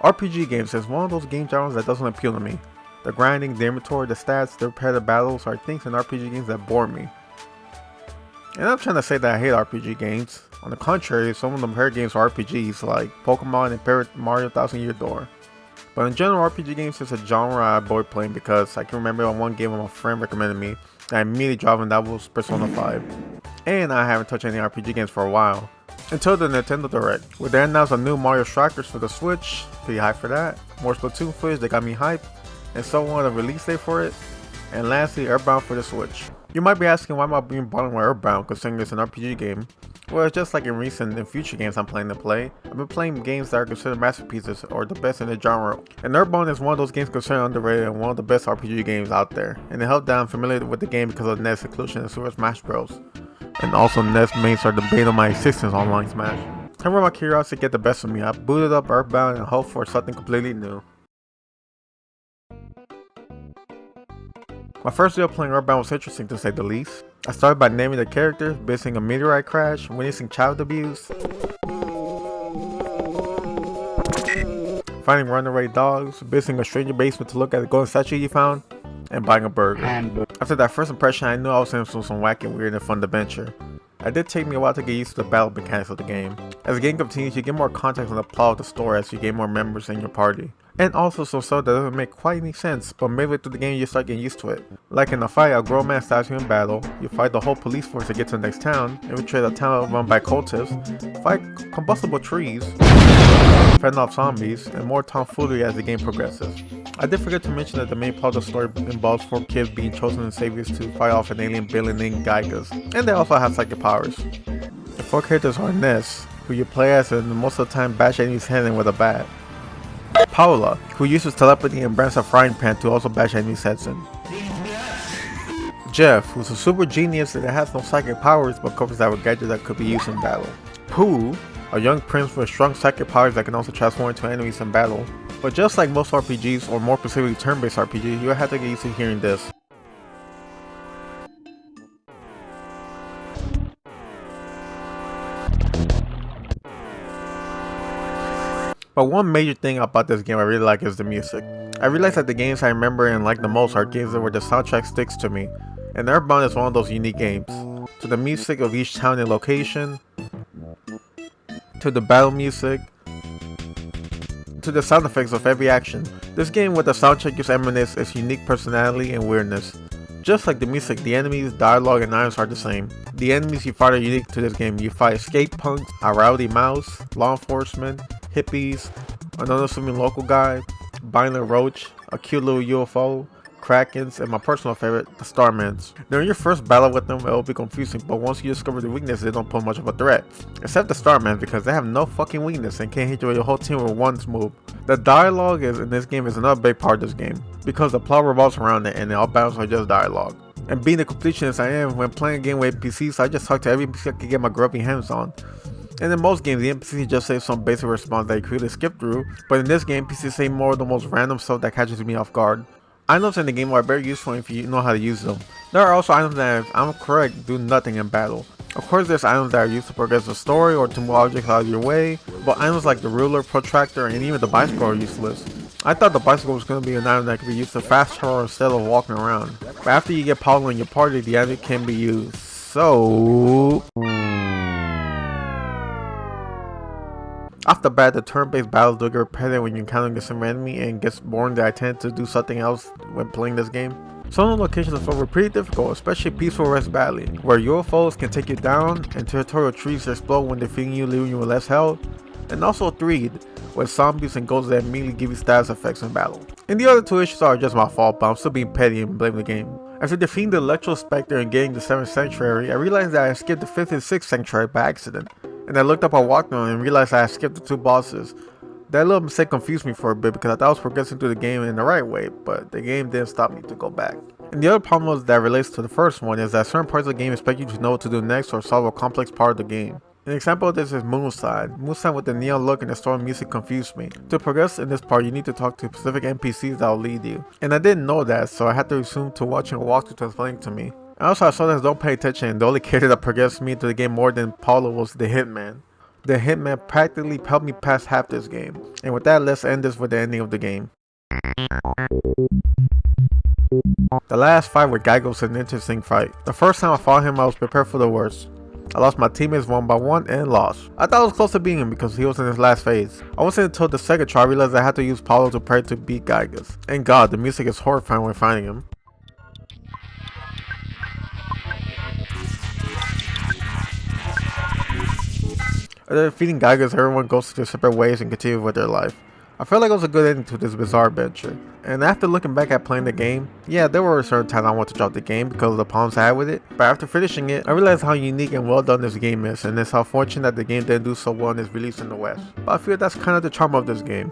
RPG games is one of those game genres that doesn't appeal to me. The grinding, the inventory, the stats, the repetitive battles are things in RPG games that bore me. And I'm trying to say that I hate RPG games. On the contrary, some of them pair games are RPGs like Pokemon and Paper Mario Thousand Year Door. But in general, RPG games is a genre I avoid playing because I can remember on one game my friend recommended me that I immediately dropped, and that was Persona 5. And I haven't touched any RPG games for a while. Until the Nintendo Direct, where they announced a new Mario Strikers for the Switch. Pretty hyped for that. More Splatoon footage that got me hyped, and so on a release date for it. And lastly, Earthbound for the Switch. You might be asking why am I being bothered with Earthbound considering it's an RPG game. Well, it's just like in recent and future games I'm planning to play. I've been playing games that are considered masterpieces or the best in the genre. And Earthbound is one of those games considered underrated and one of the best RPG games out there. And it helped that I'm familiar with the game because of NES inclusion in Super Smash Bros. And also NES mates are debating my existence online Smash. However, my curiosity get the best of me. I booted up Earthbound and hope for something completely new. My first day of playing Earthbound was interesting to say the least. I started by naming the characters, witnessing a meteorite crash, witnessing child abuse, finding runaway dogs, visiting a stranger basement to look at the golden statue he found, and buying a burger. After that first impression, I knew I was in for some wacky, weird, and fun adventure. It did take me a while to get used to the battle mechanics of the game. As the game continues, you get more context on the plot of the story as you gain more members in your party. And also some stuff that doesn't make quite any sense, but midway through the game you start getting used to it. Like in a fight, a grown man stabs you in battle, you fight the whole police force to get to the next town, infiltrate a town run by cultists, fight combustible trees, fend off zombies, and more tomfoolery as the game progresses. I did forget to mention that the main plot of the story involves 4 kids being chosen as saviors to fight off an alien villain named Gaigas, and they also have psychic powers. The 4 characters are Ness, who you play as and most of the time bash enemies' head in with a bat. Paula, who uses telepathy and brands a frying pan to also bash enemies' heads in. Jeff, who's a super genius that has no psychic powers but covers that with gadgets that could be used in battle. Pooh, a young prince with strong psychic powers that can also transform into enemies in battle. But just like most RPGs, or more specifically turn-based RPGs, you have to get used to hearing this. But one major thing about this game I really like is the music. I realized that the games I remember and like the most are games where the soundtrack sticks to me, and Earthbound is one of those unique games. To the music of each town and location, to the battle music, to the sound effects of every action. This game with the soundtrack gives emanates its unique personality and weirdness. Just like the music, the enemies, dialogue, and items are the same. The enemies you fight are unique to this game. You fight skate punks, a rowdy mouse, law enforcement, hippies, an unassuming local guy, violent roach, a cute little UFO, Krakens, and my personal favorite, the Starmans. During your first battle with them, it will be confusing, but once you discover the weakness, they don't pose much of a threat. Except the Starmans, because they have no fucking weakness and can't hit you with your whole team with one move. The dialogue in this game is another big part of this game, because the plot revolves around it and all battles are just dialogue. And being the completionist I am, when playing a game with NPCs, I just talk to every NPC I can get my grubby hands on. And in most games, the NPCs just say some basic response that you could skip through, but in this game, NPCs say more of the most random stuff that catches me off guard. Items in the game are very useful if you know how to use them. There are also items that, if I'm correct, do nothing in battle. Of course, there's items that are used to progress the story or to move objects out of your way, but items like the ruler, protractor, and even the bicycle are useless. I thought the bicycle was going to be an item that could be used to fast travel instead of walking around. But after you get Paula in your party, the item can be used. So off the bat, the turn-based battles do get repetitive when you're encountering the same enemy and gets boring that I tend to do something else when playing this game. Some of the locations were pretty difficult, especially Peaceful Rest Valley, where UFOs can take you down and territorial trees explode when defeating you, leaving you with less health, and also Threed, with zombies and ghosts that immediately give you status effects in battle. And the other 2 issues are just my fault, but I'm still being petty and blaming the game. After defeating the Electro Spectre and getting the 7th Sanctuary, I realized that I skipped the 5th and 6th Sanctuary by accident. And I looked up on walkthrough and realized I had skipped the 2 bosses. That little mistake confused me for a bit because I thought I was progressing through the game in the right way, but the game didn't stop me to go back. And the other problem that relates to the first one is that certain parts of the game expect you to know what to do next or solve a complex part of the game. An example of this is Moonside. Moonside with the neon look and the storm music confused me. To progress in this part, you need to talk to specific NPCs that will lead you. And I didn't know that, so I had to resume to watching a walkthrough to explain it to me. And also I saw that don't pay attention, and the only character that progressed me into the game more than Paula was the Hitman. The hitman practically helped me pass half this game. And with that, let's end this with the ending of the game. The last fight with Guy was an interesting fight. The first time I fought him, I was prepared for the worst. I lost my teammates one by one and lost. I thought I was close to beating him because he was in his last phase. I wasn't until the second try I realized I had to use Paulo to pray to beat Gygas. And god, the music is horrifying when fighting him. After defeating Gygas, everyone goes their separate ways and continue with their life. I felt like it was a good ending to this bizarre adventure. And after looking back at playing the game, yeah, there were certain times I wanted to drop the game because of the problems I had with it, but after finishing it, I realized how unique and well done this game is, and it's how fortunate that the game didn't do so well in its release in the West. But I feel that's kind of the charm of this game.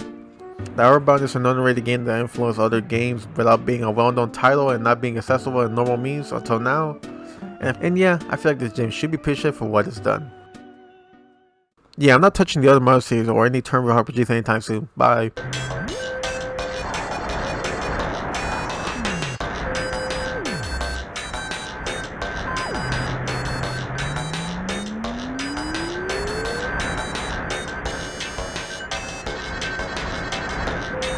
The Earthbound is an underrated game that influenced other games without being a well-known title and not being accessible in normal means until now. And yeah, I feel like this game should be appreciated for what it's done. Yeah, I'm not touching the other Mario series or any turn-based RPGs anytime soon. Bye.